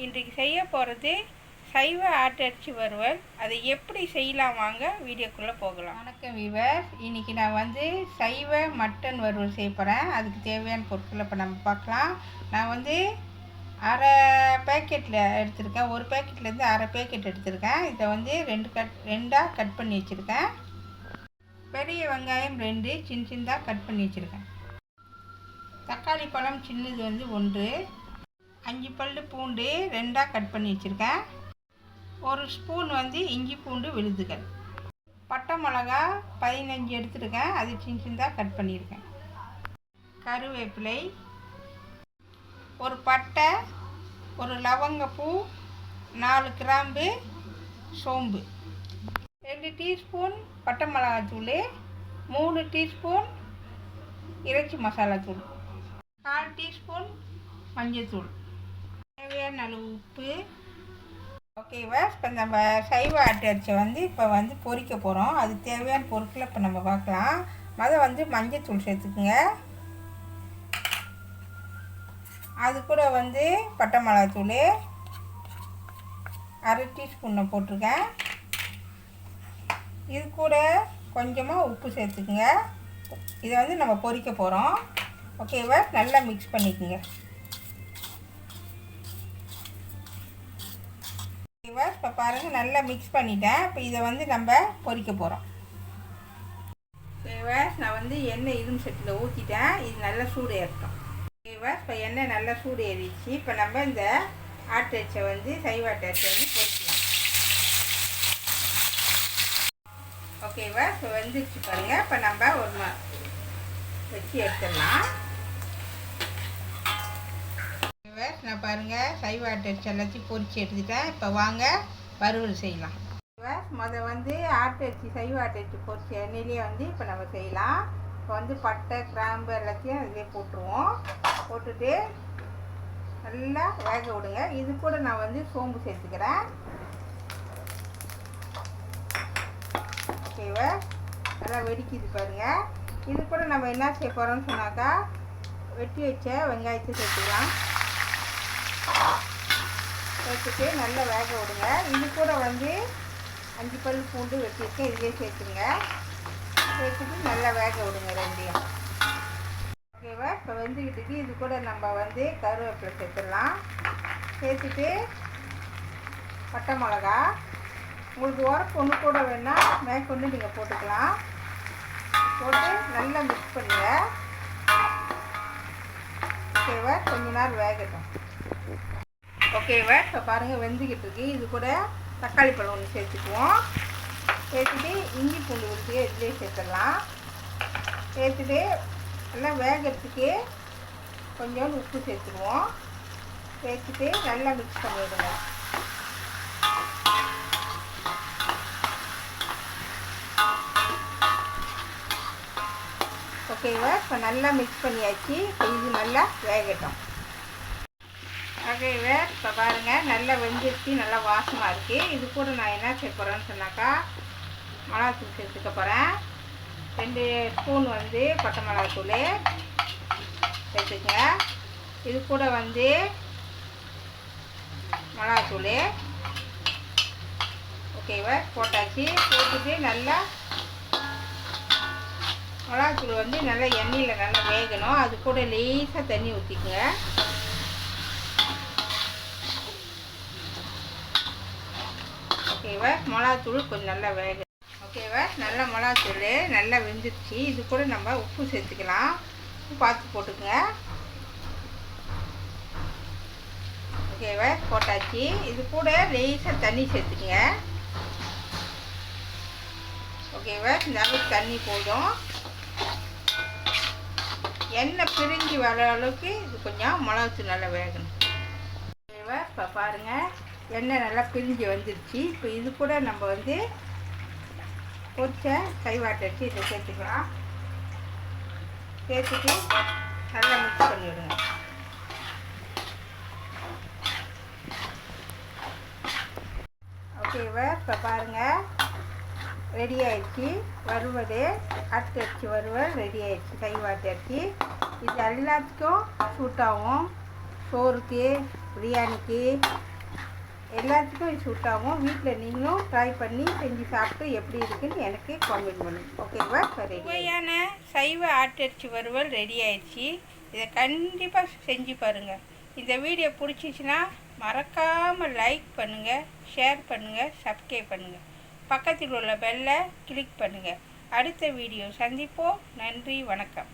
இன்றைக்கு செய்ய போகிறது சைவ ஆட்டிறைச்சி வறுவல். அதை எப்படி செய்யலாம் வாங்க வீடியோக்குள்ளே போகலாம். வணக்கம் வீவர்ஸ், இன்றைக்கி நான் வந்து சைவ மட்டன் வறுவல் செய்ய போகிறேன். அதுக்கு தேவையான பொருட்களை இப்போ நம்ம பார்க்கலாம். நான் வந்து அரை பேக்கெட்டில் எடுத்திருக்கேன். ஒரு பேக்கெட்லேருந்து அரை பேக்கெட் எடுத்திருக்கேன். இதை வந்து ரெண்டாக கட் பண்ணி வச்சுருக்கேன். பெரிய வெங்காயம் 2 சின்னதாக கட் பண்ணி வச்சுருக்கேன். தக்காளி பழம் சின்னது வந்து 1, 5 பல் பூண்டு 2ஆக கட் பண்ணி வச்சுருக்கேன். 1 ஸ்பூன் வந்து இஞ்சி பூண்டு விழுதுகள். பட்டை மிளகா 15 எடுத்துருக்கேன், அது சின்னதாக கட் பண்ணியிருக்கேன். கருவேப்பிலை, ஒரு பட்டை, ஒரு லவங்கப்பூ, 4 கிராம்பு, சோம்பு, 2 டீஸ்பூன் பட்டை மிளகாத்தூள், 3 டீஸ்பூன் இறைச்சி மசாலாத்தூள், 1/4 டீஸ்பூன் மஞ்சள்தூள், தேவையான அளவு உப்பு. ஓகேவா, இப்போ நம்ம சைவ ஆட்டிறைச்சியை வந்து இப்போ வந்து பொரிக்க போகிறோம். அதுக்கு தேவையான பொருட்களை இப்போ நம்ம பார்க்கலாம். வந்து மஞ்சள்தூள் சேர்த்துக்குங்க. அது கூட வந்து பட்டை மிளகாத்தூள் 1/2 டீஸ்பூன் நான் போட்டிருக்கேன். இது கூட கொஞ்சமாக உப்பு சேர்த்துக்குங்க. இதை வந்து நம்ம பொரிக்க போகிறோம். ஓகேவா, நல்லா மிக்ஸ் பண்ணிக்கோங்க. ஓகேவா, இப்போ பாருங்கள் நல்லா மிக்ஸ் பண்ணிட்டேன். இப்போ இதை வந்து நம்ம பொரிக்க போகிறோம். ஓகேவா, நான் வந்து எண்ணெய் இரும்பு சட்டியில் ஊற்றிட்டேன். இது நல்லா சூடு ஏறட்டும். ஓகேவா, இப்போ எண்ணெய் நல்லா சூடு ஏறிடுச்சு. இப்போ நம்ம இந்த ஆட்டிறைச்சியை வந்து சைவ ஆட்டிறைச்சியை வந்து பொரிக்கலாம். ஓகேவா, இப்போ வெந்துருச்சு பாருங்கள். இப்போ நம்ம ஒரு வச்சு எடுத்துடலாம். நான் பாருங்கள் சைவ ஆட்டிறைச்சி எல்லாத்தையும் பொரிச்சு எடுத்துட்டேன். இப்போ வாங்க வறுவல் செய்யலாம். வந்து ஆட்டிறைச்சி சைவ ஆட்டிறைச்சி பொரிச்ச எண்ணெயிலே வந்து இப்போ நம்ம செய்யலாம். இப்போ வந்து பட்டை கிராம்பு எல்லாத்தையும் அதிலே போட்டுருவோம். போட்டுட்டு நல்லா வேக விடுங்க. இது கூட நான் வந்து சோம்பு சேர்த்துக்கிறேன். ஓகேவா, நல்லா வெடிக்குது பாருங்கள். இது கூட நம்ம என்ன செய்ய போகிறோம்னு சொன்னாக்கா, வெட்டி வச்ச வெங்காயத்தை சேர்த்துக்கலாம். சேர்த்துட்டு நல்லா வேக விடுங்க. இது கூட வந்து 5 பல் பூண்டு வெட்டி வச்சேன், இதுலேயே சேர்த்துங்க. சேர்த்துட்டு நல்லா வேக விடுங்க ரெண்டையும். ஓகேவா, இப்போ வெந்துக்கிட்டு இது கூட நம்ம வந்து கருவேப்பிலை சேர்த்துடலாம். சேர்த்துட்டு பட்டை மிளகா, உங்களுக்கு உரப்பு ஒன்று கூட வேணால் மேற்கொண்டு நீங்கள் போட்டுக்கலாம். போட்டு நல்லா மிக்ஸ் பண்ணுங்க. ஓகேவா, கொஞ்ச நேரம் வேகட்டும். ஓகேவா, இப்போ பாருங்கள் வெந்துக்கிட்டு இருக்கு. இது கூட தக்காளி பழம் ஒன்று சேர்த்துக்குவோம். சேர்த்துட்டு இஞ்சி பூண்டு விட்டு இதுலேயே சேர்த்துடலாம். சேர்த்துட்டு நல்லா வேகிறதுக்கு கொஞ்சோண்டு உப்பு சேர்த்துக்குவோம். சேர்த்துட்டு நல்லா மிக்ஸ் பண்ணிவிடுங்க. ஓகேவா, இப்போ நல்லா மிக்ஸ் பண்ணியாச்சு. இப்போ இது நல்லா வேகட்டும். ஓகேவா, இப்போ பாருங்கள் நல்லா வெந்துருச்சு, நல்லா வாசமாக இருக்குது. இது கூட நான் என்ன செய்ய போகிறேன்னு சொன்னாக்கா, மிளகாத்தூள் சேர்த்துக்க போகிறேன். 2 ஸ்பூன் வந்து பட்டை மிளகாத்தூள் சேர்த்துக்குங்க. இது கூட வந்து மிளகாத்தூள் ஓகேவா போட்டாச்சு. போட்டுட்டு நல்லா மிளகாத்தூள் வந்து நல்லா எண்ணெயில் நல்லா வேகணும். அது கூட லேசாக தண்ணி ஊற்றிக்குங்க. ஓகேவா, மிளகாத்தூள் கொஞ்சம் நல்லா வேக. ஓகேவா, நல்லா மிளகாத்தூள் நல்லா வெந்துருச்சு. இது கூட நம்ம உப்பு சேர்த்துக்கலாம். உப்பு பார்த்து போட்டுக்குங்க. ஓகேவா போட்டாச்சு. இது கூட லேசாக தண்ணி சேர்த்துக்குங்க. ஓகேவா, இந்த அளவுக்கு தண்ணி போதும். எண்ணெய் பிரிஞ்சு வர அளவுக்கு இது கொஞ்சம் மிளகாத்தூள் நல்லா வேகணும். ஓகேவா, இப்போ பாருங்கள் எண்ணெய் நல்லா பிரிஞ்சு வந்துடுச்சு. இப்போ இது கூட நம்ம வந்து பொரிச்ச சைவ ஆட்டிறைச்சி இதை சேர்த்துக்கலாம். சேர்த்துட்டு நல்லா மிக்ஸ் பண்ணிவிடுங்க. ஓகேவா, இப்போ பாருங்கள் ரெடி ஆகிடுச்சு. வறுவல் ஆட்டிறைச்சி வறுவல் ரெடி ஆகிடுச்சு. சைவ ஆட்டிறைச்சி இது எல்லாத்துக்கும் சூட்டாகும். சோறுக்கு, பிரியாணிக்கு, எல்லாத்துக்கும் இது சூட் ஆகும். வீட்டில் நீங்களும் ட்ரை பண்ணி செஞ்சு சாப்பிட்டு எப்படி இருக்குன்னு எனக்கு காமெண்ட் பண்ணுங்கள். ஓகேவா? சரி, சுவையான சைவ ஆட்டிறைச்சி வறுவல் ரெடி ஆயிடுச்சு. இதை கண்டிப்பாக செஞ்சு பாருங்கள். இந்த வீடியோ பிடிச்சிச்சின்னா மறக்காமல் லைக் பண்ணுங்கள், ஷேர் பண்ணுங்கள், சப்ஸ்கிரைப் பண்ணுங்கள். பக்கத்தில் உள்ள பெல்லை கிளிக் பண்ணுங்கள். அடுத்த வீடியோ சந்திப்போம். நன்றி, வணக்கம்.